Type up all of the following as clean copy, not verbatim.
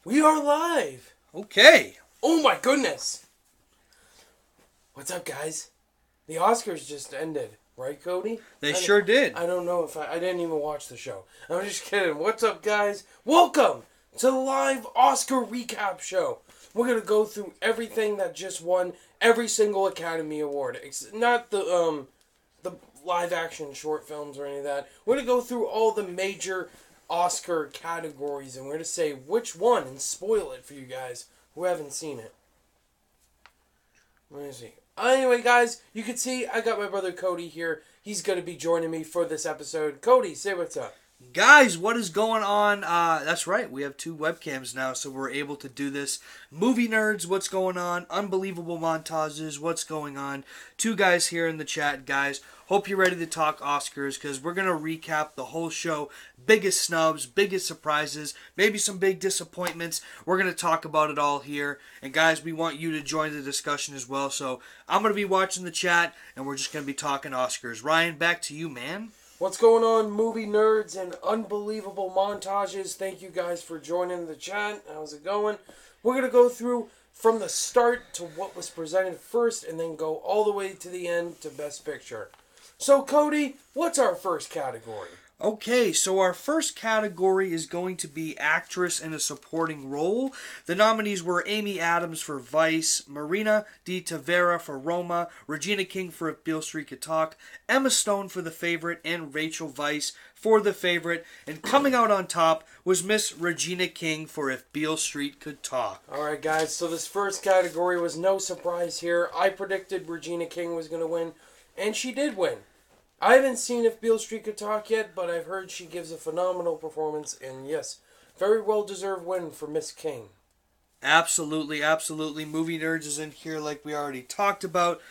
We are live! Okay. Oh my goodness! What's up, guys? The Oscars just ended, right, Cody? They sure did. I don't know if I didn't even watch the show. I'm just kidding. What's up, guys? Welcome to the live Oscar recap show. We're gonna go through everything that just won every single Academy Award. Not the live action short films or any of that. We're gonna go through all the major Oscar categories and we're going to say which one and spoil it for you guys who haven't seen it. Let me see. Anyway, guys, you can see I got my brother Cody here. He's going to be joining me for this episode. Cody, say what's up. Guys, what is going on? That's right, we have 2 webcams now, so we're able to do this. Movie nerds, what's going on? Unbelievable montages, what's going on? 2 guys here in the chat, guys. Hope you're ready to talk Oscars, because we're going to recap the whole show. Biggest snubs, biggest surprises, maybe some big disappointments. We're going to talk about it all here. And guys, we want you to join the discussion as well. So I'm going to be watching the chat, and we're just going to be talking Oscars. Ryan, back to you, man. What's going on, movie nerds and unbelievable montages? Thank you guys for joining the chat. How's it going? We're going to go through from the start to what was presented first and then go all the way to the end to Best Picture. So, Cody, what's our first category? Okay, so our first category is going to be actress in a supporting role. The nominees were Amy Adams for Vice, Marina de Tavera for Roma, Regina King for If Beale Street Could Talk, Emma Stone for The Favorite, and Rachel Weisz for The Favorite. And coming out on top was Miss Regina King for If Beale Street Could Talk. Alright, guys, so this first category was no surprise here. I predicted Regina King was going to win, and she did win. I haven't seen If Beale Street Could Talk yet, but I've heard she gives a phenomenal performance, and yes, very well-deserved win for Miss King. Absolutely, absolutely. Movie Nerds is in here like we already talked about.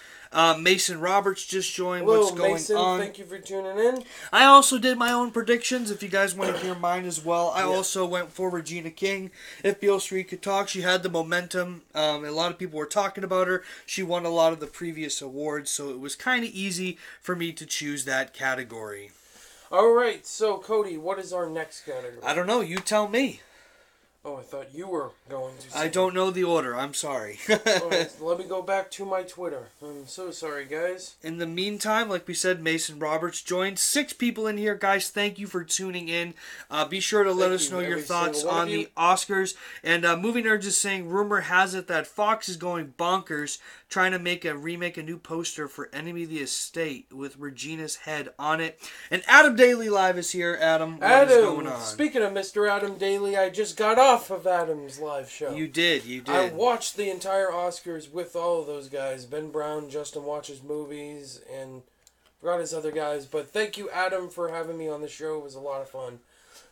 Mason Roberts just joined. Hello, what's going Mason, on? thank you for tuning in. I also did my own predictions, if you guys want to hear mine as well. I also went for Regina King. If Beale Street Could Talk, she had the momentum. A lot of people were talking about her. She won a lot of the previous awards, so it was kind of easy for me to choose that category. Alright, so Cody, what is our next category? I don't know, you tell me. Oh, I thought you were going to say. I don't know the order, I'm sorry. Alright, let me go back to my Twitter. I'm so sorry, guys. In the meantime, like we said, Mason Roberts joined. 6 people in here, guys. Thank you for tuning in. Be sure to let us know your thoughts on the Oscars. And Movie Nerds is saying, rumor has it that Fox is going bonkers trying to remake a new poster for Enemy of the Estate with Regina's head on it. And Adam Daly Live is here. Adam, what is going on? Speaking of Mr. Adam Daly, I just got off of Adam's live show. You did. I watched the entire Oscars with all of those guys. Ben Brown, Justin Watches Movies, and forgot his other guys. But thank you, Adam, for having me on the show. It was a lot of fun.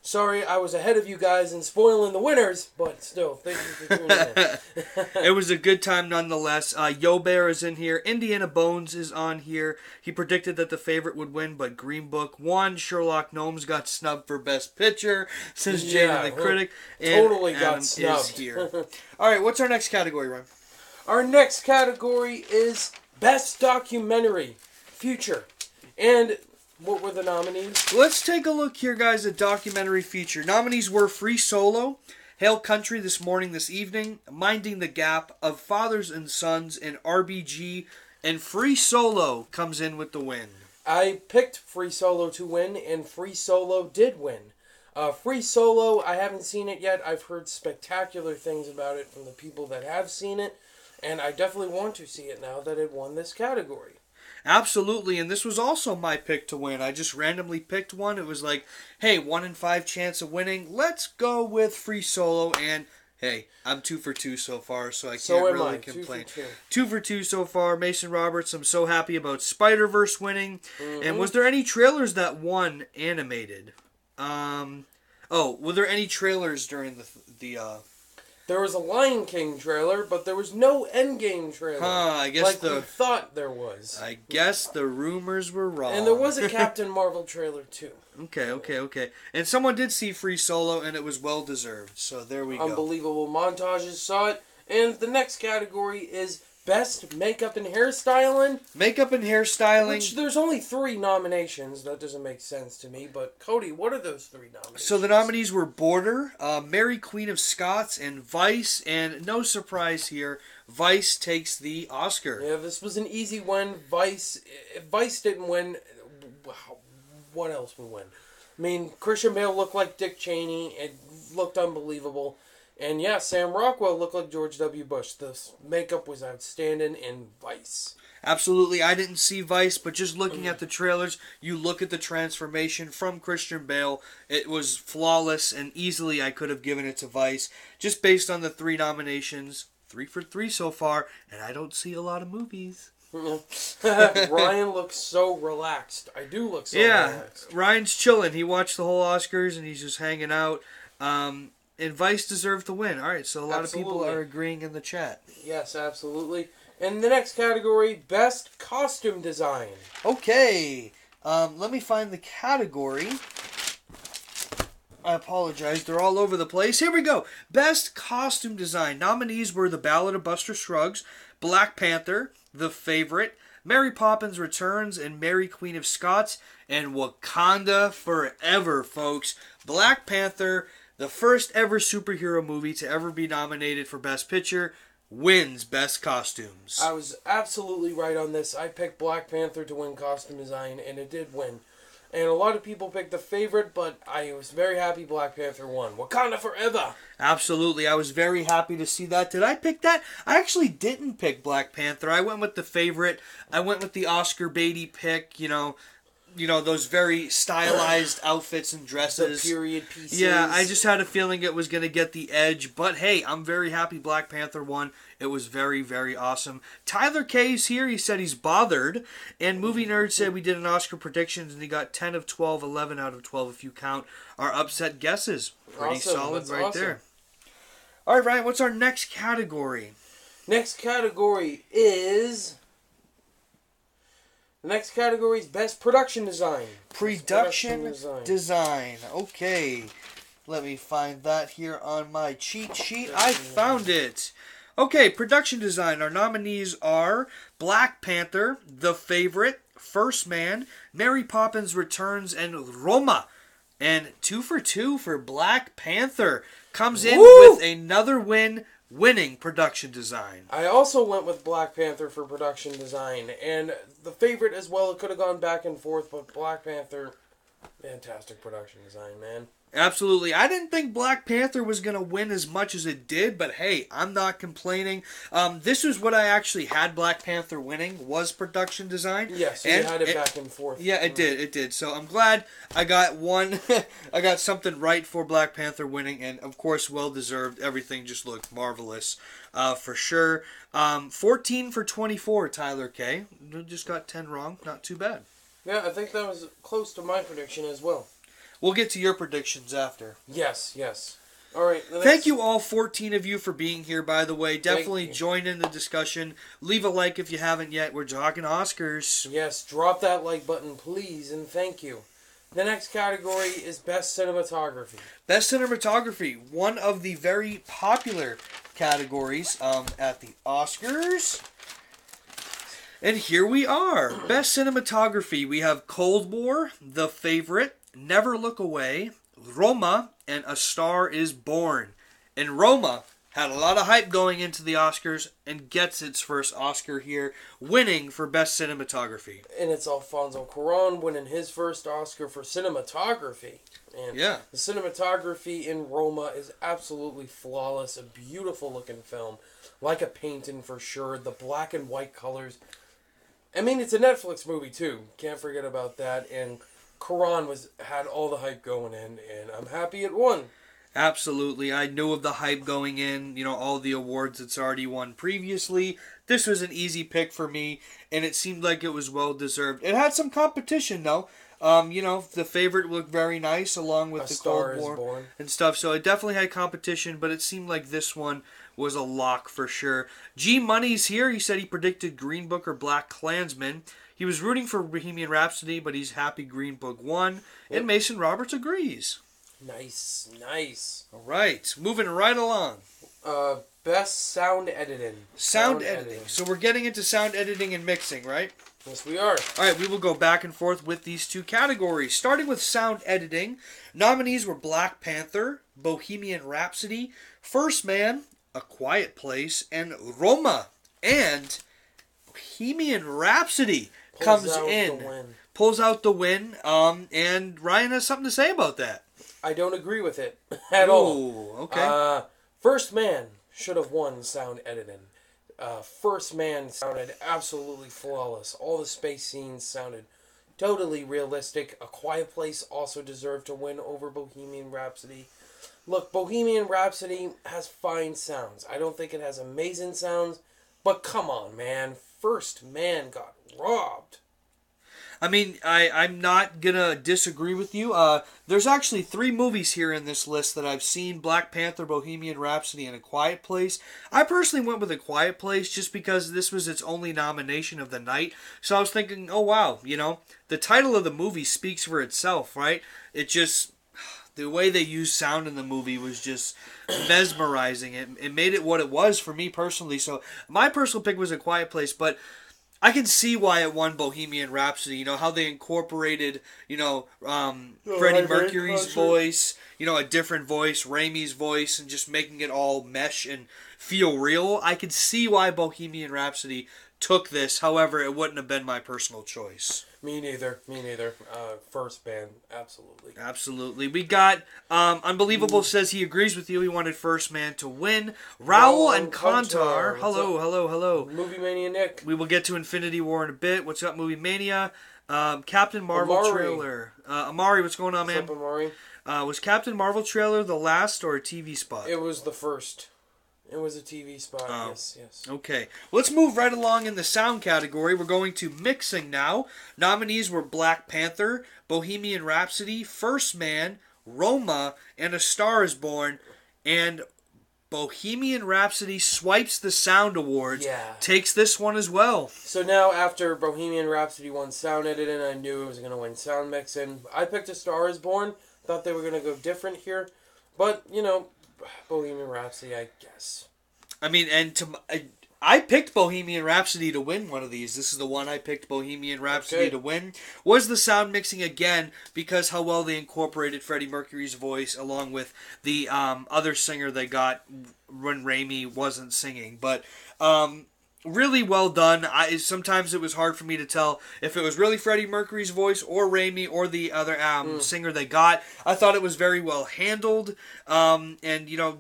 Sorry, I was ahead of you guys in spoiling the winners, but still, thank you for tuning in. It was a good time nonetheless. Yo Bear is in here. Indiana Bones is on here. He predicted that The Favorite would win, but Green Book won. Sherlock Gnomes got snubbed for Best Picture, says Jaden the Critic. And totally Adam got snubbed. is here. All right, what's our next category, Ryan? Our next category is Best Documentary, Future. And what were the nominees? Let's take a look here, guys, at documentary feature. Nominees were Free Solo, Hail Country This Morning, This Evening, Minding the Gap, Of Fathers and Sons, and RBG, and Free Solo comes in with the win. I picked Free Solo to win, and Free Solo did win. Free Solo, I haven't seen it yet. I've heard spectacular things about it from the people that have seen it, and I definitely want to see it now that it won this category. Absolutely, and this was also my pick to win. I just randomly picked one. It was like, hey, 1 in 5 chance of winning. Let's go with Free Solo, and hey, I'm 2 for 2 so far, so I can't really complain. 2 for 2 so far. Mason Roberts, I'm so happy about Spider-Verse winning. And was there any trailers that won animated? Were there any trailers during the There was a Lion King trailer, but there was no Endgame trailer. I guess we thought there was. I guess the rumors were wrong. And there was a Captain Marvel trailer, too. Okay. And someone did see Free Solo, and it was well-deserved. So there we go. Unbelievable montages saw it. And the next category is Best Makeup and Hairstyling. Makeup and hairstyling. Which there's only 3 nominations. That doesn't make sense to me. But Cody, what are those 3 nominations? So the nominees were Border, Mary Queen of Scots, and Vice. And no surprise here, Vice takes the Oscar. Yeah, this was an easy win. Vice. If Vice didn't win, what else would win? I mean, Christian Bale looked like Dick Cheney. It looked unbelievable. And yeah, Sam Rockwell looked like George W. Bush. The makeup was outstanding in Vice. Absolutely. I didn't see Vice, but just looking at the trailers, you look at the transformation from Christian Bale. It was flawless, and easily I could have given it to Vice. Just based on the 3 nominations. 3 for 3 so far, and I don't see a lot of movies. Ryan looks so relaxed. I do look so relaxed. Ryan's chilling. He watched the whole Oscars, and he's just hanging out. And Vice deserved to win. All right, so a lot of people are agreeing in the chat. Yes, absolutely. And the next category, Best Costume Design. Okay, let me find the category. I apologize. They're all over the place. Here we go. Best Costume Design. Nominees were The Ballad of Buster Scruggs, Black Panther, The Favorite, Mary Poppins Returns, and Mary Queen of Scots, and Wakanda Forever, folks. Black Panther, the first ever superhero movie to ever be nominated for Best Picture, wins Best Costumes. I was absolutely right on this. I picked Black Panther to win Costume Design, and it did win. And a lot of people picked The Favorite, but I was very happy Black Panther won. Wakanda Forever! Absolutely. I was very happy to see that. Did I pick that? I actually didn't pick Black Panther. I went with The Favorite. I went with the Oscar Beatty pick, you know, those very stylized outfits and dresses. The period pieces. Yeah, I just had a feeling it was going to get the edge. But hey, I'm very happy Black Panther won. It was very, very awesome. Tyler K's here. He said he's bothered. And Movie Nerd said we did an Oscar predictions and he got 10 of 12, 11 out of 12 if you count our upset guesses. Pretty solid right there. All right, Ryan, what's our next category? Next category is... The next category is Best Production Design. Production design. Okay. Let me find that here on my cheat sheet. I found it. Okay, production design. Our nominees are Black Panther, The Favorite, First Man, Mary Poppins Returns, and Roma. And 2 for 2 for Black Panther. Comes in with another win, winning production design. I also went with Black Panther for production design, and The Favorite as well. It could have gone back and forth, but Black Panther, fantastic production design, man. Absolutely. I didn't think Black Panther was going to win as much as it did, but hey, I'm not complaining. This was what I actually had Black Panther winning, was production design. Yes, you had it back and forth. Yeah, it did. So I'm glad I got I got something right for Black Panther winning, and of course, well-deserved. Everything just looked marvelous, for sure. 14 for 24, Tyler K. Just got 10 wrong. Not too bad. Yeah, I think that was close to my prediction as well. We'll get to your predictions after. Yes. All right. Thank you all 14 of you for being here, by the way. Definitely join in the discussion. Leave a like if you haven't yet. We're talking Oscars. Yes, drop that like button, please, and thank you. The next category is Best Cinematography. Best Cinematography, one of the very popular categories at the Oscars. And here we are. Best Cinematography. We have Cold War, The Favorite, Never Look Away, Roma, and A Star is Born. And Roma had a lot of hype going into the Oscars and gets its first Oscar here, winning for Best Cinematography. And it's Alfonso Cuarón winning his first Oscar for cinematography. And yeah. The cinematography in Roma is absolutely flawless. A beautiful looking film. Like a painting for sure. The black and white colors. I mean, it's a Netflix movie too. Can't forget about that. And Cuarón had all the hype going in, and I'm happy it won. Absolutely. I knew of the hype going in, all the awards it's already won previously. This was an easy pick for me, and it seemed like it was well-deserved. It had some competition, though. The Favorite looked very nice, along with the Cold War and stuff, so it definitely had competition, but it seemed like this one was a lock for sure. G Money's here. He said he predicted Green Book or Black Klansman. He was rooting for Bohemian Rhapsody, but he's happy Green Book won. Yep. And Mason Roberts agrees. Nice. All right, moving right along. Best sound editing. Sound editing. So we're getting into sound editing and mixing, right? Yes, we are. All right, we will go back and forth with these two categories. Starting with sound editing, nominees were Black Panther, Bohemian Rhapsody, First Man, A Quiet Place, and Roma. And Bohemian Rhapsody comes in, pulls out the win. And Ryan has something to say about that. I don't agree with it at all. Okay. First Man should have won sound editing. First Man sounded absolutely flawless. All the space scenes sounded totally realistic. A Quiet Place also deserved to win over Bohemian Rhapsody. Look, Bohemian Rhapsody has fine sounds. I don't think it has amazing sounds, but come on, man. First Man got robbed. I mean, I'm not going to disagree with you. There's actually 3 movies here in this list that I've seen: Black Panther, Bohemian Rhapsody, and A Quiet Place. I personally went with A Quiet Place just because this was its only nomination of the night. So I was thinking, oh wow, the title of the movie speaks for itself, right? It just... The way they used sound in the movie was just mesmerizing. It made it what it was for me personally. So my personal pick was A Quiet Place, but I can see why it won Bohemian Rhapsody. How they incorporated, Freddie Mercury's voice, a different voice, Raimi's voice, and just making it all mesh and feel real. I could see why Bohemian Rhapsody took this. However, it wouldn't have been my personal choice. Me neither. First Man, absolutely. Absolutely. We got Unbelievable says he agrees with you. He wanted First Man to win. Raul and Kantar. Hello. Movie Mania Nick. We will get to Infinity War in a bit. What's up, Movie Mania? Captain Marvel trailer. Amari, what's going on, man? What's up, Amari? Was Captain Marvel trailer the last or a TV spot? It was the first. It was a TV spot, yes. Okay. Let's move right along in the sound category. We're going to mixing now. Nominees were Black Panther, Bohemian Rhapsody, First Man, Roma, and A Star Is Born. And Bohemian Rhapsody swipes the Sound Awards. Yeah. Takes this one as well. So now, after Bohemian Rhapsody won sound editing, I knew it was going to win sound mixing. I picked A Star Is Born. Thought they were going to go different here. But, Bohemian Rhapsody, I guess. I mean, I picked Bohemian Rhapsody to win one of these. This is the one I picked Bohemian Rhapsody to win. Was the sound mixing again because how well they incorporated Freddie Mercury's voice along with the other singer they got when Raimi wasn't singing. But really well done. Sometimes it was hard for me to tell if it was really Freddie Mercury's voice or Raimi or the other singer they got. I thought it was very well handled. And,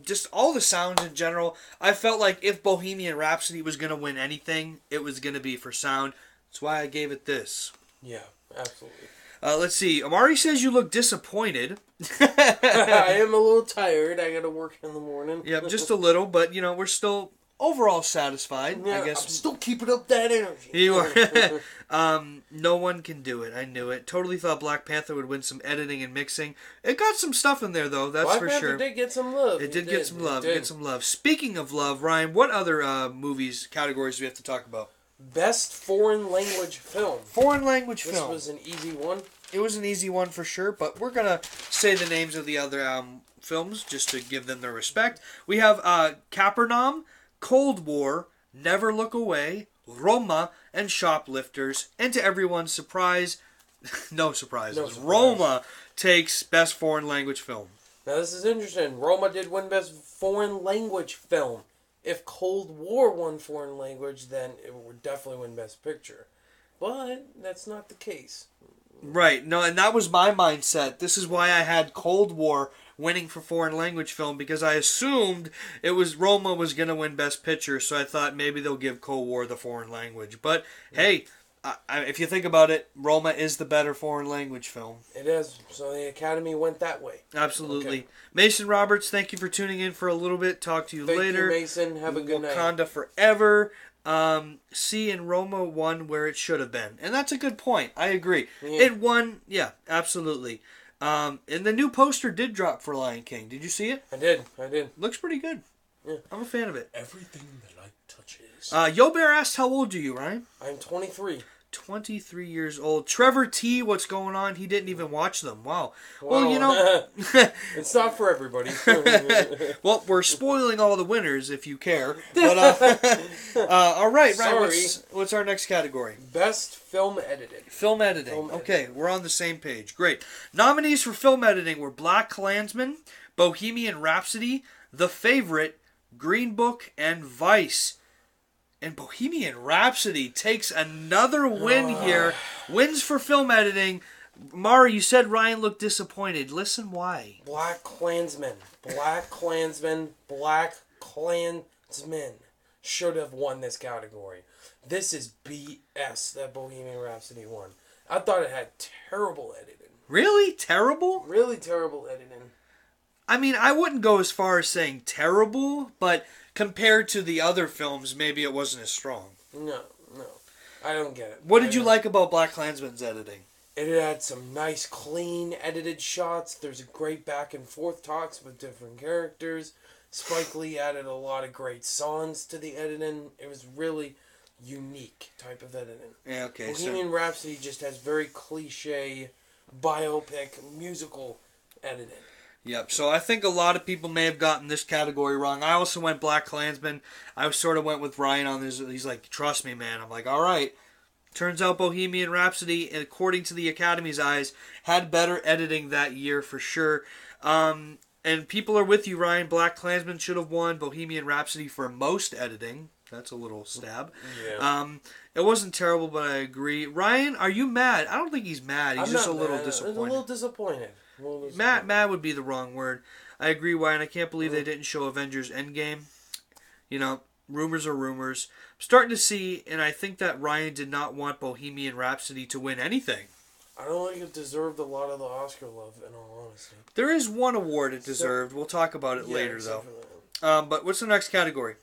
just all the sounds in general. I felt like if Bohemian Rhapsody was going to win anything, it was going to be for sound. That's why I gave it this. Yeah, absolutely. Let's see. Amari says you look disappointed. I am a little tired. I got to work in the morning. Yeah, just a little, but, we're still... overall satisfied, yeah, I guess. I'm still keeping up that energy. You are. No one can do it. I knew it. Totally thought Black Panther would win some editing and mixing. It got some stuff in there, though. That's Black for Panther sure. Did get some love. It did get some love. Get some love. Speaking of love, Ryan, what other movies categories do we have to talk about? Best foreign language film. Foreign language film. This was an easy one. It was an easy one for sure, but we're gonna say the names of the other films just to give them their respect. We have Capernaum, Cold War, Never Look Away, Roma, and Shoplifters. And to everyone's surprise, no surprises, Roma takes Best Foreign Language Film. Now this is interesting. Roma did win Best Foreign Language Film. If Cold War won Foreign Language, then it would definitely win Best Picture. But that's not the case. Right. No, and that was my mindset. This is why I had Cold War winning for foreign language film, because I assumed it was Roma was going to win Best Picture, so I thought maybe they'll give Cold War the foreign language. But hey, if you think about it, Roma is the better foreign language film. It is. So the Academy went that way. Absolutely. Okay. Mason Roberts, thank you for tuning in for a little bit. Talk to you later. Thank you, Mason. Have a good night. Wakanda forever. C and Roma won where it should have been. And that's a good point. I agree. Yeah. It won, yeah, absolutely. And the new poster did drop for Lion King. Did you see it? I did. Looks pretty good. Yeah. I'm a fan of it. Everything the light touches. Yo Bear asked how old are you, Ryan? I'm 23. 23 years old. Trevor T, what's going on? He didn't even watch them. Wow. Well, it's not for everybody. Well, we're spoiling all the winners if you care. But, all right, Ryan, what's our next category? Best film editing. Film editing. Okay, we're on the same page. Great. Nominees for film editing were Black Klansman, Bohemian Rhapsody, The Favorite, Green Book, and Vice. And Bohemian Rhapsody takes another win here. Wins for film editing. Mari, you said Ryan looked disappointed. Listen why. Black Klansman. Black Klansman. Black Klansman should have won this category. This is BS that Bohemian Rhapsody won. I thought it had terrible editing. Really? Terrible? Really terrible editing. I mean, I wouldn't go as far as saying terrible, but compared to the other films, maybe it wasn't as strong. No. I don't get it. What did you like about Black Klansman's editing? It had some nice, clean, edited shots. There's a great back and forth talks with different characters. Spike Lee added a lot of great songs to the editing. It was really unique type of editing. Yeah, okay. Bohemian Rhapsody just has very cliche, biopic, musical editing. Yep, so I think a lot of people may have gotten this category wrong. I also went Black Klansman. I sort of went with Ryan on this. He's like, trust me, man. I'm like, all right. Turns out Bohemian Rhapsody, according to the Academy's eyes, had better editing that year for sure. And people are with you, Ryan. Black Klansman should have won. Bohemian Rhapsody for most editing. That's a little stab. Yeah. It wasn't terrible, but I agree. Ryan, are you mad? I don't think he's mad. He's just a little disappointed. A little disappointed. Mad would be the wrong word. I agree, Ryan. I can't believe they didn't show Avengers Endgame. You know, rumors are rumors. I'm starting to see, and I think that Ryan did not want Bohemian Rhapsody to win anything. I don't think it deserved a lot of the Oscar love, in all honesty. There is one award it deserved. We'll talk about it later, though. But what's the next category?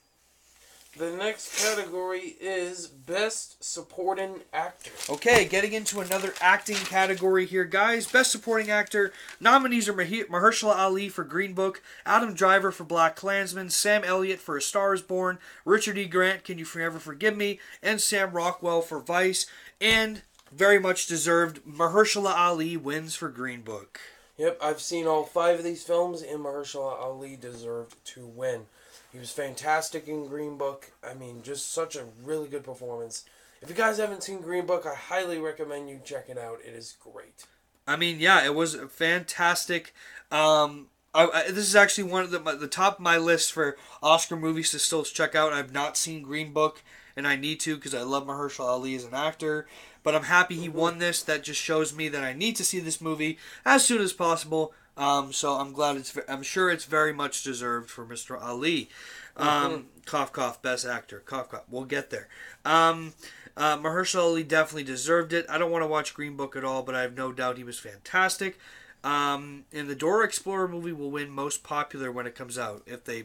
The next category is Best Supporting Actor. Okay, getting into another acting category here, guys. Best Supporting Actor. Nominees are Mahershala Ali for Green Book, Adam Driver for Black Klansman, Sam Elliott for A Star is Born, Richard E. Grant, Can You Forever Forgive Me, and Sam Rockwell for Vice. And, very much deserved, Mahershala Ali wins for Green Book. Yep, I've seen all 5 of these films, and Mahershala Ali deserved to win. He was fantastic in Green Book. I mean, just such a really good performance. If you guys haven't seen Green Book, I highly recommend you check it out. It is great. I mean, yeah, it was fantastic. This is actually one of the top of my list for Oscar movies to still check out. I've not seen Green Book, and I need to because I love Mahershala Ali as an actor. But I'm happy he won this. That just shows me that I need to see this movie as soon as possible. So I'm glad I'm sure it's very much deserved for Mr. Ali. Cough, cough, best actor. Cough, cough. We'll get there. Mahershala Ali definitely deserved it. I don't want to watch Green Book at all, but I have no doubt he was fantastic. And the Dora Explorer movie will win most popular when it comes out, if they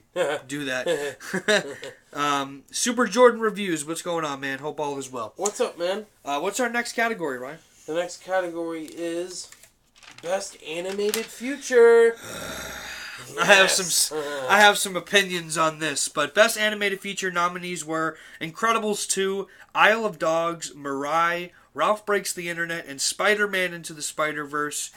do that. Super Jordan Reviews. What's going on, man? Hope all is well. What's up, man? What's our next category, Ryan? The next category is Best Animated Feature. Yes. I have some opinions on this, but Best Animated Feature nominees were Incredibles 2, Isle of Dogs, Mirai, Ralph Breaks the Internet, and Spider-Man Into the Spider-Verse.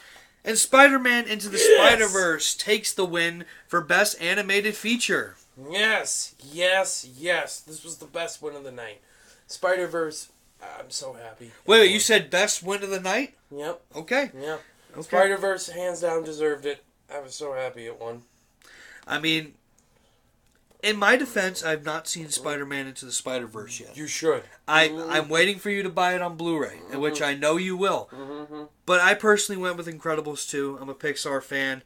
And Spider-Man Into the Spider-Verse takes the win for Best Animated Feature. Yes. This was the best win of the night. Spider-Verse, I'm so happy. Wait, you said best win of the night? Yep. Okay. Yeah. Okay. Spider-Verse, hands down, deserved it. I was so happy it won. I mean, in my defense, I've not seen Spider-Man Into the Spider-Verse yet. You should. I'm waiting for you to buy it on Blu-ray, which I know you will. But I personally went with Incredibles 2. I'm a Pixar fan.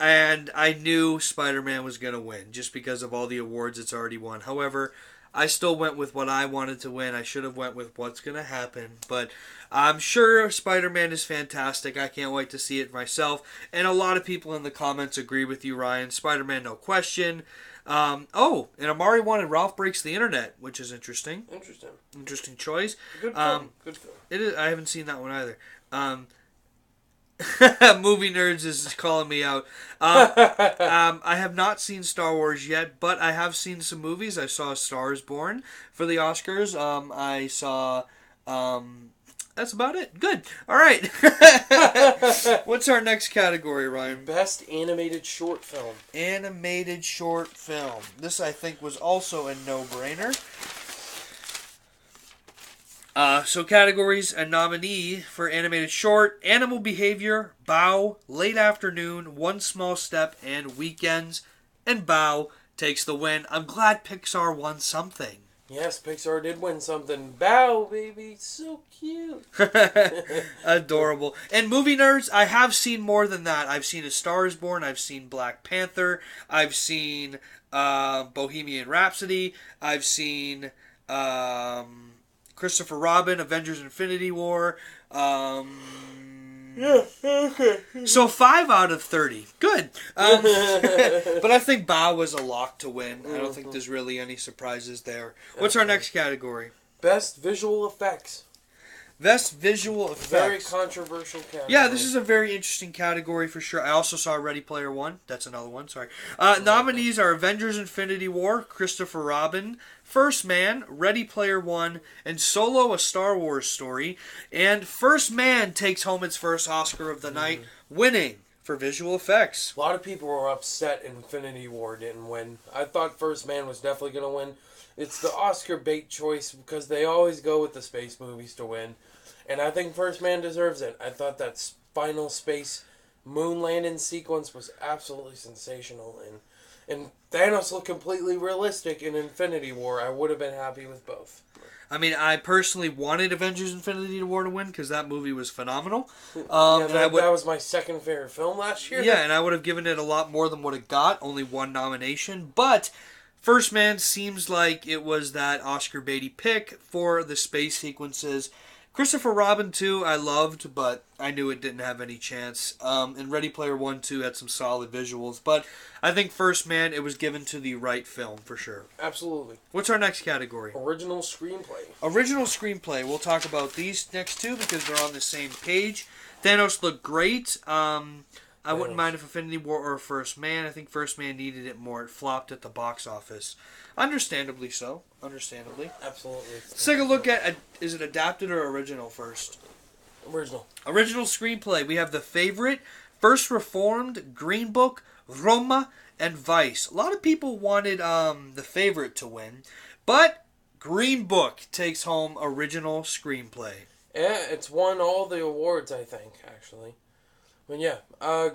And I knew Spider-Man was going to win, just because of all the awards it's already won. However, I still went with what I wanted to win. I should have went with what's going to happen. But I'm sure Spider-Man is fantastic. I can't wait to see it myself. And a lot of people in the comments agree with you, Ryan. Spider-Man, no question. And Amari wanted Ralph Breaks the Internet, which is interesting. Interesting choice. Good film. Good film. It is. I haven't seen that one either. Movie Nerds is calling me out. I have not seen Star Wars yet, but I have seen some movies. I saw A Star is Born for the Oscars. I saw That's about it. Good. All right. What's our next category, Ryan? Best animated short film. Animated short film. This, I think, was also a no-brainer. So categories, a nominee for animated short: Animal Behavior, Bow, Late Afternoon, One Small Step, and Weekends. And Bow takes the win. I'm glad Pixar won something. Yes, Pixar did win something. Bow, baby. So cute. Adorable. And movie nerds, I have seen more than that. I've seen A Star is Born. I've seen Black Panther. I've seen Bohemian Rhapsody. I've seen Christopher Robin, Avengers Infinity War. Yeah, okay. So 5 out of 30. Good. But I think Bow was a lock to win. I don't think there's really any surprises there. What's our next category? Best visual effects. Best visual effects. Very controversial category. Yeah, this is a very interesting category for sure. I also saw Ready Player One. That's another one, sorry. Nominees are Avengers Infinity War, Christopher Robin, First Man, Ready Player One, and Solo: A Star Wars Story. And First Man takes home its first Oscar of the night, winning for visual effects. A lot of people were upset Infinity War didn't win. I thought First Man was definitely going to win. It's the Oscar bait choice because they always go with the space movies to win. And I think First Man deserves it. I thought that final space moon landing sequence was absolutely sensational. And Thanos looked completely realistic in Infinity War. I would have been happy with both. I mean, I personally wanted Avengers Infinity War to win because that movie was phenomenal. That was my second favorite film last year. Yeah, and I would have given it a lot more than what it got. Only one nomination. But First Man seems like it was that Oscar baity pick for the space sequences. Christopher Robin, too, I loved, but I knew it didn't have any chance. And Ready Player One, too, had some solid visuals. But I think First Man, it was given to the right film, for sure. Absolutely. What's our next category? Original screenplay. Original screenplay. We'll talk about these next two because they're on the same page. Thanos looked great. I wouldn't mind if Infinity War or First Man. I think First Man needed it more. It flopped at the box office. Understandably so. Understandably. Absolutely. Let's take a look at, is it adapted or original first? Original. Original screenplay. We have The Favorite, First Reformed, Green Book, Roma, and Vice. A lot of people wanted The Favorite to win, but Green Book takes home original screenplay. Yeah, it's won all the awards, I think, actually. But yeah,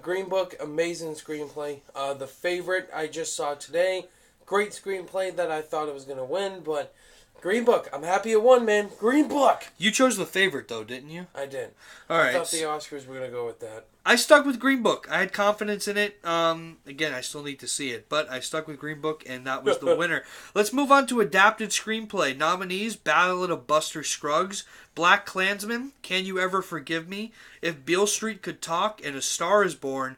Green Book, amazing screenplay. The Favorite, I just saw today. Great screenplay that I thought it was going to win, but Green Book, I'm happy it won, man. Green Book! You chose The Favorite, though, didn't you? I did. All right. I thought the Oscars were going to go with that. I stuck with Green Book. I had confidence in it. Again, I still need to see it, but I stuck with Green Book, and that was the winner. Let's move on to adapted screenplay. Nominees: Ballad of Buster Scruggs, Black Klansman, Can You Ever Forgive Me, If Beale Street Could Talk, and A Star is Born.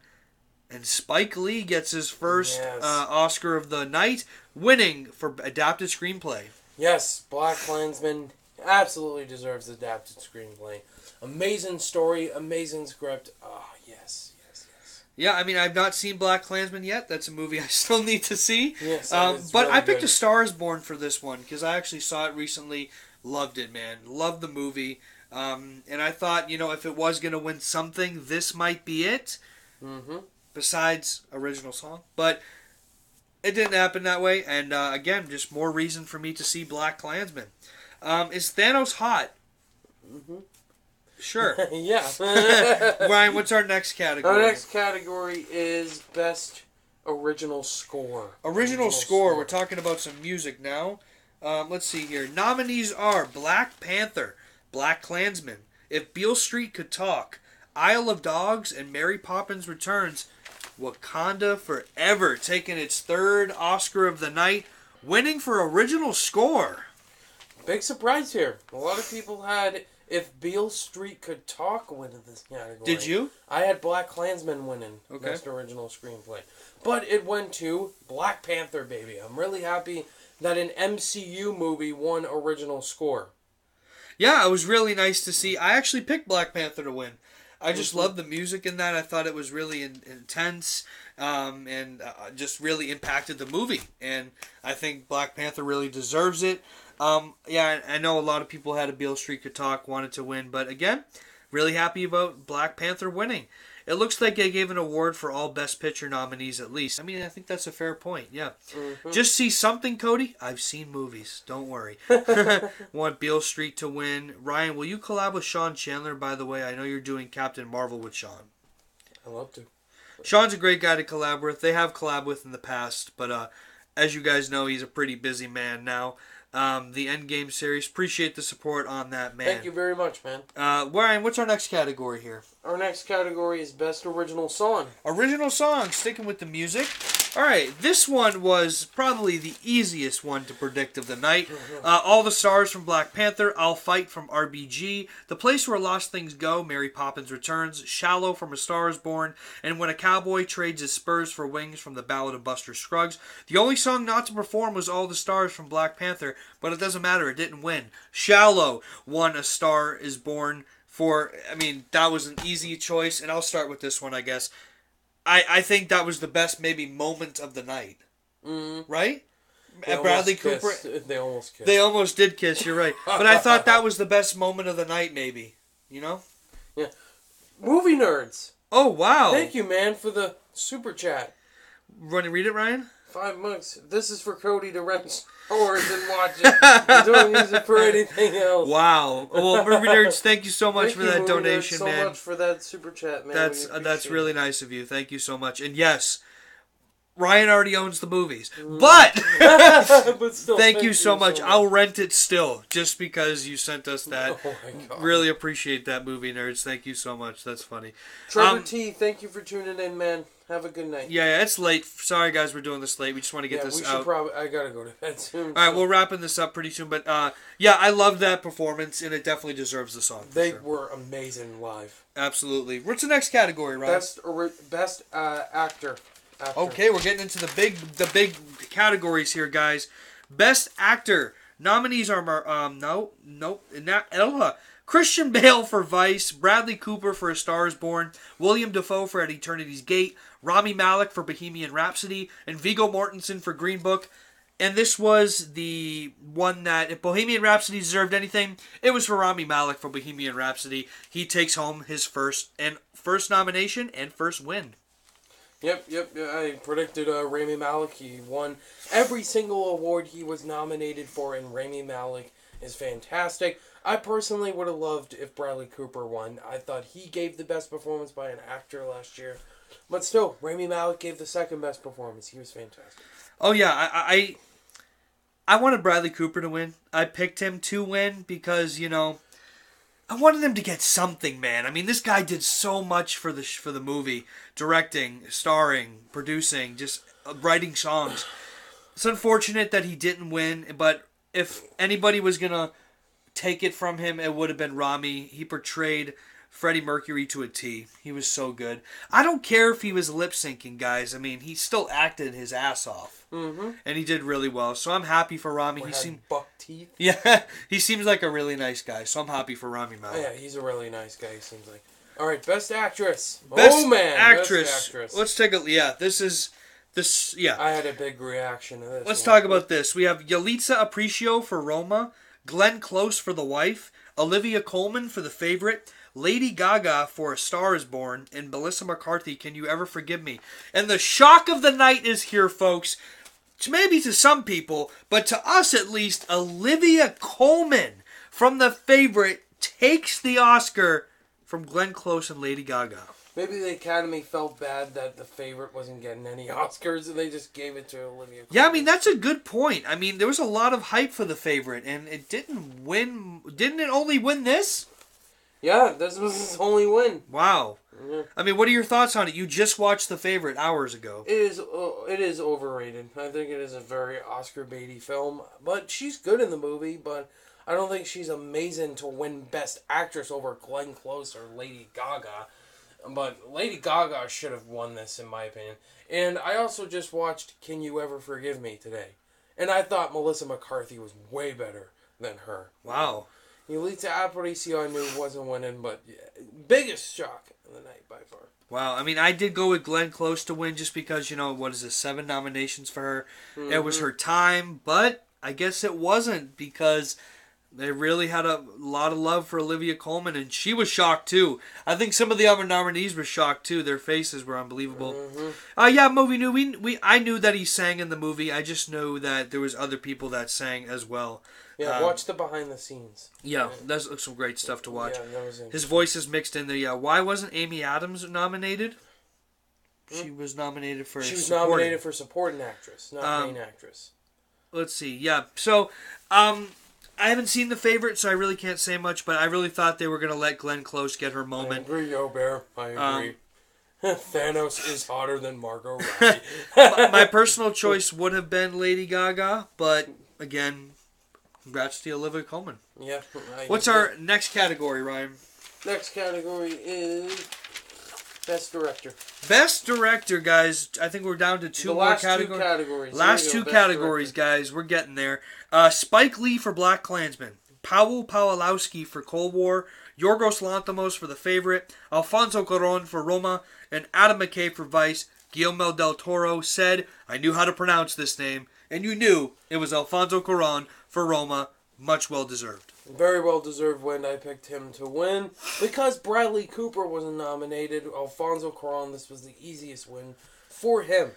And Spike Lee gets his first Oscar of the night, winning for adapted screenplay. Yes, Black Klansman absolutely deserves adapted screenplay. Amazing story, amazing script. Oh, yes. Yeah, I mean, I've not seen Black Klansman yet. That's a movie I still need to see. Yes, but really I picked good. A Star is Born for this one because I actually saw it recently. Loved it, man. Loved the movie. And I thought, if it was going to win something, this might be it. Mm-hmm. Besides original song. But it didn't happen that way. And again, just more reason for me to see Black Klansman. Is Thanos hot? Mm-hmm. Sure. Yeah. Ryan, what's our next category? Our next category is Best Original Score. Original score. We're talking about some music now. Let's see here. Nominees are Black Panther, Black Klansman, If Beale Street Could Talk, Isle of Dogs, and Mary Poppins Returns. Wakanda Forever taking its third Oscar of the night, winning for original score. Big surprise here. A lot of people had If Beale Street Could Talk win in this category. Did you? I had Black Klansman winning Okay. Best Original Screenplay. But it went to Black Panther, baby. I'm really happy that an MCU movie won original score. Yeah, it was really nice to see. I actually picked Black Panther to win. I just love the music in that. I thought it was really intense, and just really impacted the movie. And I think Black Panther really deserves it. Yeah, I know a lot of people had a Beale Street Could Talk, wanted to win, but again, really happy about Black Panther winning. It looks like they gave an award for all Best Picture nominees at least. I mean, I think that's a fair point, yeah. Mm-hmm. Just see something, Cody? I've seen movies. Don't worry. Want Beale Street to win. Ryan, will you collab with Sean Chandler, by the way? I know you're doing Captain Marvel with Sean. I'd love to. Sean's a great guy to collab with. They have collabed with in the past, but as you guys know, he's a pretty busy man now. The Endgame series. Appreciate the support on that, man. Thank you very much, man. Ryan, what's our next category here? Our next category is Best Original Song. Original Song, sticking with the music. Alright, this one was probably the easiest one to predict of the night. All the Stars from Black Panther, I'll Fight from RBG, The Place Where Lost Things Go, Mary Poppins Returns, Shallow from A Star Is Born, and When a Cowboy Trades His Spurs for Wings from The Ballad of Buster Scruggs. The only song not to perform was All the Stars from Black Panther, but it doesn't matter, it didn't win. Shallow won A Star Is Born that was an easy choice, and I'll start with this one, I guess. I think that was the best, maybe, moment of the night. Right? Bradley Cooper. They almost kissed. They almost did kiss, you're right. But I thought that was the best moment of the night, maybe. You know? Yeah. Movie Nerds. Oh, wow. Thank you, man, for the super chat. Want to read it, Ryan? $5. This is for Cody to rent Star and watch it. Don't use it for anything else. Wow. Well, Movie Nerds, thank you so much for that donation, man. Thank you so much for that super chat, man. That's really nice of you. Thank you so much. And yes, Ryan already owns the movies, but, but still, thank you so much. I'll rent it still, just because you sent us that. Oh my God. Really appreciate that, Movie Nerds. Thank you so much. That's funny. Trevor T, thank you for tuning in, man. Have a good night. Yeah, it's late. Sorry, guys, we're doing this late. We just want to get this out. I gotta go to bed soon. All right, we're wrapping this up pretty soon. But yeah, I loved that performance, and it definitely deserves the song. They were amazing live. Absolutely. What's the next category, Ryan? Best actor. Okay, we're getting into the big categories here, guys. Best actor nominees are Christian Bale for Vice, Bradley Cooper for A Star Is Born, William Dafoe for At Eternity's Gate, Rami Malek for Bohemian Rhapsody, and Viggo Mortensen for Green Book. And this was the one that, if Bohemian Rhapsody deserved anything, it was for Rami Malek for Bohemian Rhapsody. He takes home his first nomination and first win. Yep. I predicted Rami Malek. He won every single award he was nominated for, and Rami Malek is fantastic. I personally would have loved if Bradley Cooper won. I thought he gave the best performance by an actor last year. But still, Rami Malek gave the second best performance. He was fantastic. Oh, yeah. I wanted Bradley Cooper to win. I picked him to win because, I wanted him to get something, man. I mean, this guy did so much for the movie. Directing, starring, producing, just writing songs. It's unfortunate that he didn't win, but if anybody was going to take it from him, it would have been Rami. He portrayed Freddie Mercury to a T. He was so good. I don't care if he was lip-syncing, guys. I mean, he still acted his ass off. Mm-hmm. And he did really well. So I'm happy for Rami. He seemed buck teeth. Yeah, he seems like a really nice guy. So I'm happy for Rami Malek. Oh, yeah, he's a really nice guy, he seems like. All right, Best Actress. Best actress. Best actress. Let's take a... Yeah, this... Yeah. I had a big reaction to this. Let's talk about this. We have Yalitza Aparicio for Roma, Glenn Close for The Wife, Olivia Colman for The Favorite, Lady Gaga for A Star Is Born, and Melissa McCarthy, Can You Ever Forgive Me? And the shock of the night is here, folks. Maybe to some people, but to us at least, Olivia Colman from The Favorite takes the Oscar from Glenn Close and Lady Gaga. Maybe the Academy felt bad that The Favorite wasn't getting any Oscars, and they just gave it to Olivia Colman. Yeah, I mean, that's a good point. I mean, there was a lot of hype for The Favorite, and it didn't win. Didn't it only win this? Yeah, this was his only win. Wow. Yeah. I mean, what are your thoughts on it? You just watched The Favorite hours ago. It is overrated. I think it is a very Oscar-baity film, but she's good in the movie, but I don't think she's amazing to win Best Actress over Glenn Close or Lady Gaga. But Lady Gaga should have won this, in my opinion. And I also just watched Can You Ever Forgive Me today. And I thought Melissa McCarthy was way better than her. Wow. Yalitza Aparicio I knew wasn't winning, but biggest shock of the night by far. Wow, I mean, I did go with Glenn Close to win just because, what is this, 7 nominations for her. Mm-hmm. It was her time, but I guess it wasn't because they really had a lot of love for Olivia Colman, and she was shocked too. I think some of the other nominees were shocked too. Their faces were unbelievable. Mm-hmm. Movie New. I knew that he sang in the movie. I just knew that there was other people that sang as well. Yeah, watch the behind the scenes. Yeah, that's some great stuff to watch. Yeah, that was his voice is mixed in there. Yeah, why wasn't Amy Adams nominated? She was nominated for. She was nominated for supporting actress, not main actress. Let's see. Yeah, so I haven't seen The Favorite, so I really can't say much. But I really thought they were going to let Glenn Close get her moment. I agree, Yo Bear. I agree. Thanos is hotter than Margot Robbie. My personal choice would have been Lady Gaga, but again, congrats to Olivia Colman. Yeah. What's our next category, Ryan? Next category is Best Director. Best Director, guys. I think we're down to two more categories. Last two categories, guys. We're getting there. Spike Lee for Black Klansman. Paweł Pawlowski for Cold War. Yorgos Lanthimos for The Favorite. Alfonso Cuarón for Roma. And Adam McKay for Vice. Guillermo del Toro said, I knew how to pronounce this name. And you knew it was Alfonso Cuarón for Roma. Much well deserved. Very well deserved win. I picked him to win. Because Bradley Cooper wasn't nominated, Alfonso Cuarón, this was the easiest win for him.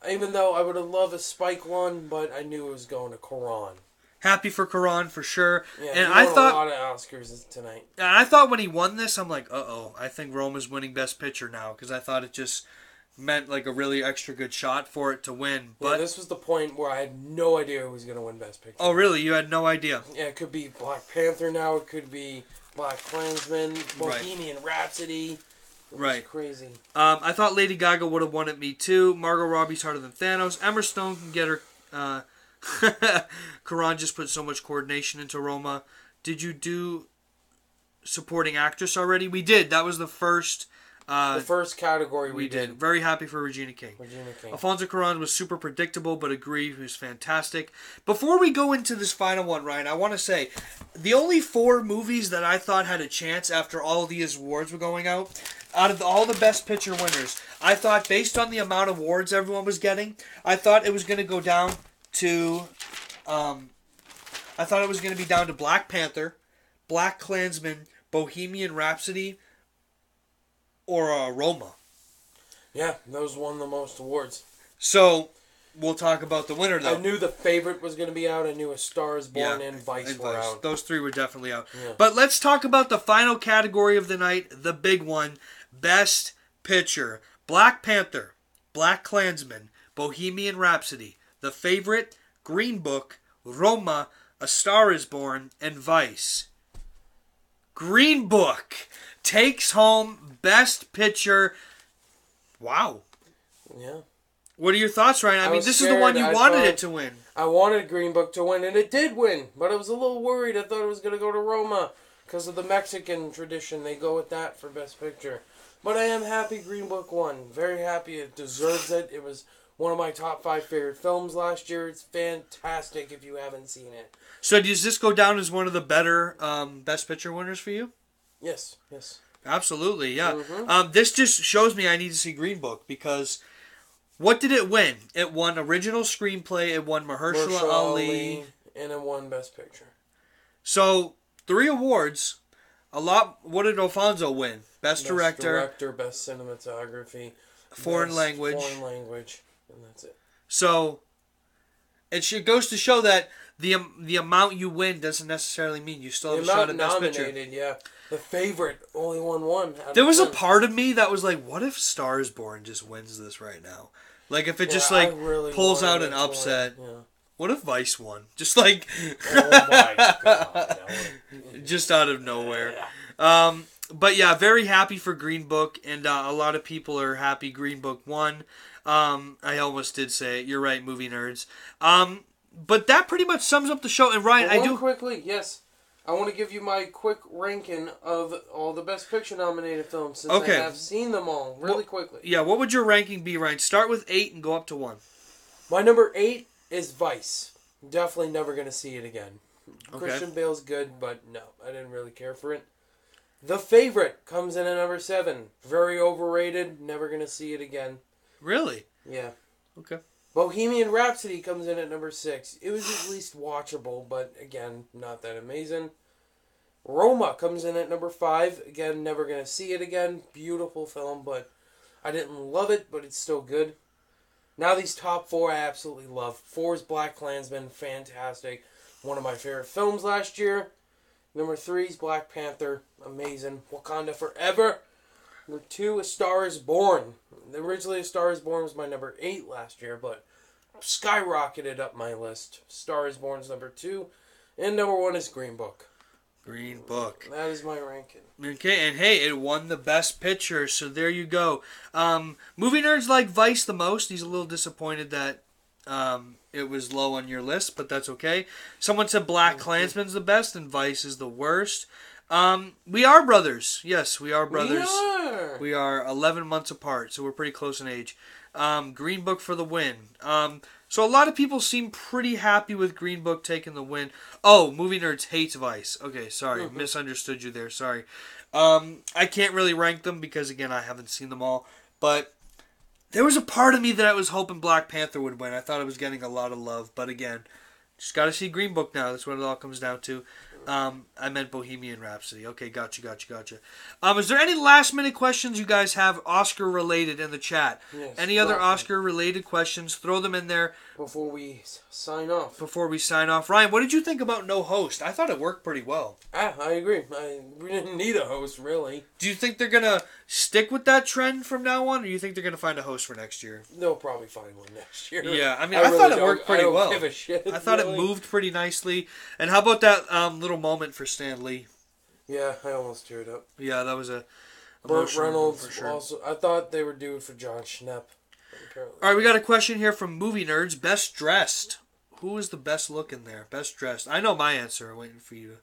Even though I would have loved a Spike one, but I knew it was going to Cuarón. Happy for Cuarón for sure. Yeah, and I thought a lot of Oscars tonight. And I thought when he won this, I'm like, I think Roma's winning Best Picture now, because I thought it just meant like a really extra good shot for it to win. But yeah, this was the point where I had no idea who was going to win Best Picture. Oh, really? You had no idea? Yeah, it could be Black Panther now. It could be Black Klansman, Bohemian Rhapsody. Right. Crazy. I thought Lady Gaga would have won it, me too. Margot Robbie's harder than Thanos. Emma Stone can get her. Cuarón just put so much coordination into Roma. Did you do supporting actress already? We did. That was the first category we did. Very happy for Regina King. King. Alfonso Cuarón was super predictable, but agree, he was fantastic. Before we go into this final one, Ryan, I want to say, the only 4 movies that I thought had a chance after all of these awards were going out of all the Best Picture winners, I thought, based on the amount of awards everyone was getting, I thought it was going to go down to, be down to Black Panther, Black Klansman, Bohemian Rhapsody, or Roma. Yeah, those won the most awards. So, we'll talk about the winner, though. I knew The Favorite was going to be out. I knew A Star is Born and Vice were out. Those 3 were definitely out. Yeah. But let's talk about the final category of the night, the big one, Best Picture. Black Panther, Black Klansman, Bohemian Rhapsody, The Favorite, Green Book, Roma, A Star is Born, and Vice. Green Book takes home Best Picture. Wow. Yeah. What are your thoughts, Ryan? I mean, this is the one you wanted it to win. I wanted Green Book to win, and it did win. But I was a little worried. I thought it was going to go to Roma because of the Mexican tradition. They go with that for Best Picture. But I am happy Green Book won. Very happy. It deserves it. It was one of my top 5 favorite films last year. It's fantastic if you haven't seen it. So does this go down as one of the better Best Picture winners for you? Yes. Absolutely, yeah. Mm-hmm. This just shows me I need to see Green Book, because what did it win? It won Original Screenplay, it won Mahershala Ali, and it won Best Picture. So, 3 awards. A lot. What did Alfonso win? Best Director, Best Cinematography, Foreign Language, and that's it. So, it goes to show that the amount you win doesn't necessarily mean you still have a shot at Best Picture. Yeah. The Favorite only won 1. There was a part of me that was like, what if Star is Born just wins this right now? Like, if it just really pulls out an upset. Yeah. What if Vice won? Just like... oh my God. Just out of nowhere. But yeah, very happy for Green Book, and a lot of people are happy Green Book won. I almost did say it. You're right, movie nerds. But that pretty much sums up the show. And Ryan, quickly, yes. I want to give you my quick ranking of all the Best Picture nominated films, since I have seen them all really quickly. Yeah, what would your ranking be, Ryan? Start with 8 and go up to 1. My number 8 is Vice. Definitely never going to see it again. Okay. Christian Bale's good, but no, I didn't really care for it. The Favorite comes in at number 7. Very overrated. Never gonna see it again. Really? Yeah. Okay. Bohemian Rhapsody comes in at number 6. It was at least watchable, but again, not that amazing. Roma comes in at number 5. Again, never gonna see it again. Beautiful film, but I didn't love it, but it's still good. Now these top 4 I absolutely love. 4 is BlacKkKlansman, fantastic. One of my favorite films last year. Number 3 is Black Panther, amazing. Wakanda Forever. Number 2, A Star Is Born. Originally, A Star Is Born was my number 8 last year, but skyrocketed up my list. Star Is Born is number 2. And number 1 is Green Book. Green Book. That is my ranking. Okay, and hey, it won the Best Picture, so there you go. Movie nerds like Vice the most. He's a little disappointed that it was low on your list, but that's okay. Someone said BlacKkKlansman's the best and Vice is the worst. We are brothers. Yes, we are brothers. We are 11 months apart, so we're pretty close in age. Green Book for the win. So a lot of people seem pretty happy with Green Book taking the win. Oh, Movie Nerds hates Vice. Okay, sorry. Misunderstood you there. Sorry. I can't really rank them because, again, I haven't seen them all. But there was a part of me that I was hoping Black Panther would win. I thought it was getting a lot of love. But, again, just got to see Green Book now. That's what it all comes down to. I meant Bohemian Rhapsody. Okay, gotcha. Is there any last-minute questions you guys have Oscar-related in the chat? Yes, any other Oscar-related questions? Throw them in there. Before we sign off. Ryan, what did you think about No Host? I thought it worked pretty well. I agree. We didn't need a host, really. Do you think they're going to stick with that trend from now on, or do you think they're going to find a host for next year? They'll probably find one next year. Yeah, I mean, I thought it worked pretty well. I don't give a shit. I thought it moved pretty nicely. And how about that little moment for Stan Lee? Yeah, I almost teared up. Yeah, that was a Burt Reynolds for sure. Also. I thought they were due for John Schnepp. Apparently. All right, we got a question here from Movie Nerds. Best dressed. Who is the best looking there? Best dressed. I know my answer. I'm waiting for you.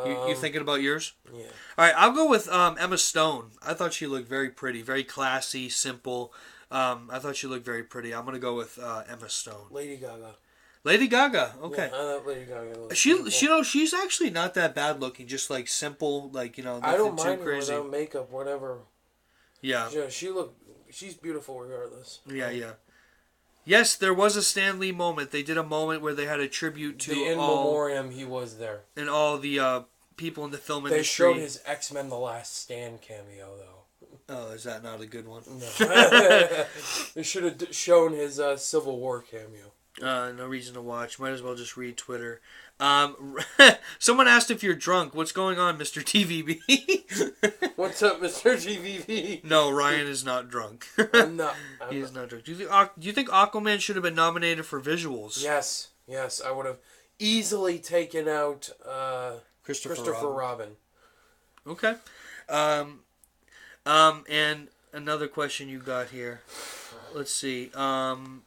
You thinking about yours? Yeah. All right, I'll go with Emma Stone. I thought she looked very pretty, very classy, simple. I thought she looked very pretty. I'm gonna go with Emma Stone. Lady Gaga. Lady Gaga. Okay. Yeah, I thought Lady Gaga looked She's actually not that bad looking. Just like simple, like nothing I don't mind too crazy. her without makeup, whatever. Yeah. She's beautiful regardless. Yeah. Yes, there was a Stan Lee moment. They did a moment where they had a tribute to In memoriam, he was there. And all the people in the film industry. They showed his X-Men The Last Stand cameo, though. Oh, is that not a good one? No. They should have shown his Civil War cameo. No reason to watch. Might as well just read Twitter. Someone asked if you're drunk. What's going on, Mr. TVB? What's up, Mr. TVB? No, Ryan is not drunk. I'm not. He's not drunk. Do you think Aquaman should have been nominated for visuals? Yes. I would have easily taken out Christopher Robin. Okay. And another question you got here. Let's see. And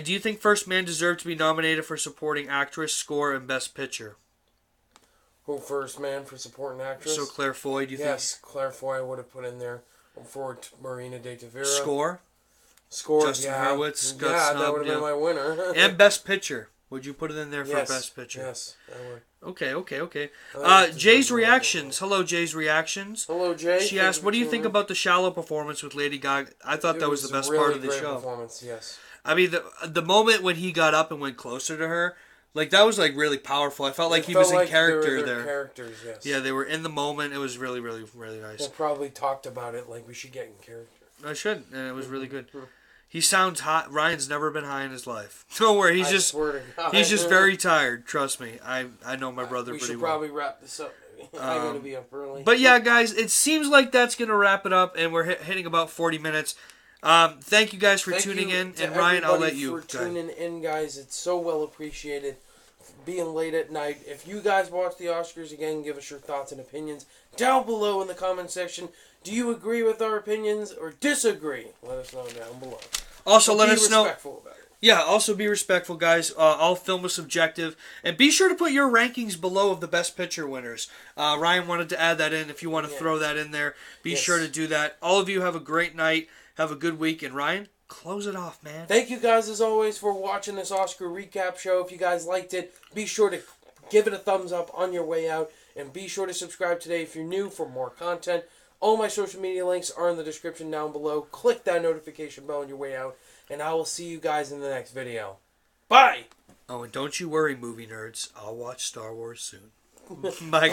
do you think First Man deserved to be nominated for supporting actress, score, and best picture? Who First Man for supporting actress? So Claire Foy, do you think? Yes, Claire Foy I would have put in there for Marina de Tavira. Score, Justin Hurwitz got that snubbed, would have been my winner. And best picture. Would you put it in there for best picture? Yes, I would. Okay. Jay's Reactions. Hello, Jay's Reactions. Hello, Jay. She asked, what do you think about the Shallow performance with Lady Gaga? I thought that was the best part of the show. Performance, yes. I mean, the moment when he got up and went closer to her, like, that was, like, really powerful. I felt like he was in character there. Characters, yes. Yeah, they were in the moment. It was really, really, really nice. They probably talked about it like we should get in character. I should, and it was really good. He sounds hot. Ryan's never been high in his life. Don't worry, he's just very tired. Trust me, I know my brother pretty well. We should probably wrap this up. I'm gonna be up early. But yeah, guys, it seems like that's gonna wrap it up, and we're hitting about 40 minutes. Thank you guys for tuning in, and Ryan, I'll let you. For tuning in, guys, it's so well appreciated. Being late at night. If you guys watch the Oscars again, give us your thoughts and opinions down below in the comment section. Do you agree with our opinions or disagree? Let us know down below. Also, let us know. Be respectful about it. Yeah, also be respectful, guys. All film is subjective. And be sure to put your rankings below of the Best Picture winners. Ryan wanted to add that in. If you want to throw that in there, be sure to do that. All of you have a great night. Have a good week. And Ryan? Close it off, man. Thank you guys, as always, for watching this Oscar recap show. If you guys liked it, be sure to give it a thumbs up on your way out. And be sure to subscribe today if you're new for more content. All my social media links are in the description down below. Click that notification bell on your way out. And I will see you guys in the next video. Bye! Oh, and don't you worry, movie nerds. I'll watch Star Wars soon. Bye, guys.